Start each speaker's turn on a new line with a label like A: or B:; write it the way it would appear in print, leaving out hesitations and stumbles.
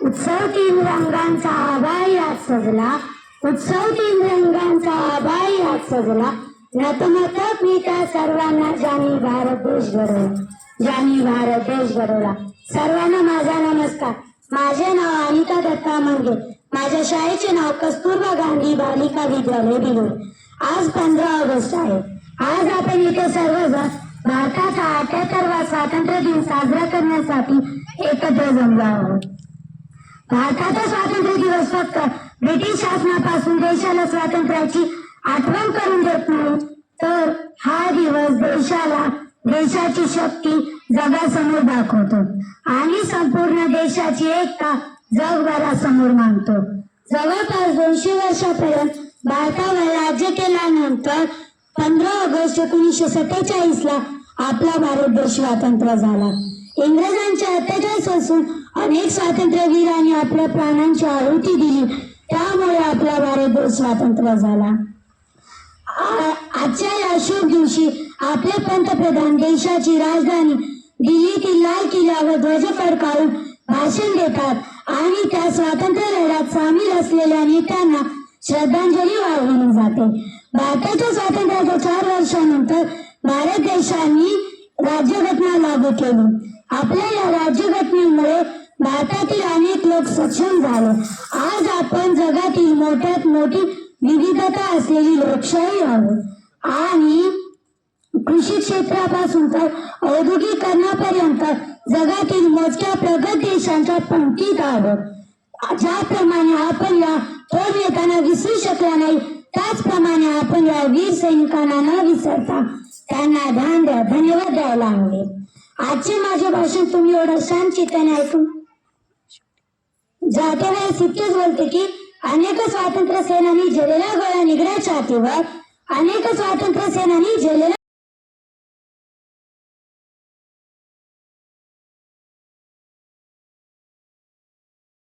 A: उत्सव तीन रंगांचा आभाळ यात सजला, उत्सव तीन रंगांचा आभाळ यात सजला, नतमस्तक मी त्या सर्वांना ज्यांनी भारत देश घडवला, ज्यांनी भारत देश घडवला. सर्वांना माझा नमस्कार. माझे नाव अनिता दत्ता मंगे. माझ्या शाळेचे नाव कस्तुरबा गांधी बालिका विद्यालय बिलोली. आज 15 ऑगस्ट आहे. आज आपण इथे सर्वजण भारताचा 78वा स्वातंत्र्य दिन साजरा करण्यासाठी एकत्र जमलो आहोत. भारताचा स्वातंत्र्य दिवस फक्त ब्रिटिश शासनापासून देशाला स्वातंत्र्याची आठवण करून देत नाही, तर हा दिवस देशाला देशाची शक्ती जगासमोर दाखवतो आणि संपूर्ण देशाची एकता जगभरासमोर मांडतो. जवळपास 200 वर्षापर्यंत भारतावर राज्य केल्यानंतर 15 ऑगस्ट 1947 ला आपला भारत देश स्वतंत्र झाला. इंग्रजांच्या अत्याचारापासून अनेक स्वातंत्र्यवीरांनी आपल्या प्राणांची आहुती दिली, त्यामुळे आपला भारत देश स्वतंत्र झाला. आजच्या या शुभ दिवशी आपले पंतप्रधान देशाची राजधानी दिल्लीतील लाल किल्ल्यावर ध्वज फडकावून भाषण देतात आणि त्या स्वातंत्र्य लढ्यात सामील असलेल्या नेत्यांना श्रद्धांजली वाहिली जाते. भारताच्या स्वातंत्र्याच्या 4 वर्षानंतर भारत देशाने राज्यघटना लागू केली. आपल्या या राज्यघटनेमुळे भारतातील अनेक लोक सक्षम झाले. आज आपण जगातील मोठ्यात मोठी विविधता असलेली लोकशाही आहोत आणि कृषी क्षेत्रापासून तर औद्योगिकरणापर्यंत जगातील मोजक्या प्रगत देशांच्या पंक्तीत आहोत. ज्याप्रमाणे आपण या थोर नेत्यांना विसरू शकला नाही, त्याचप्रमाणे आपण या वीर सैनिकांना न विसरता त्यांना धन्यवाद द्यायला हवे. आजचे माझे भाषण तुम्ही एवढं शांत चित्ताने ऐकून जाते वेळेस इतकेच बोलते की अनेक स्वातंत्र्य सेनानी झेललेला गोळा निघण्याच्या छातीवर, अनेक स्वातंत्र्य सेनानी झेललेला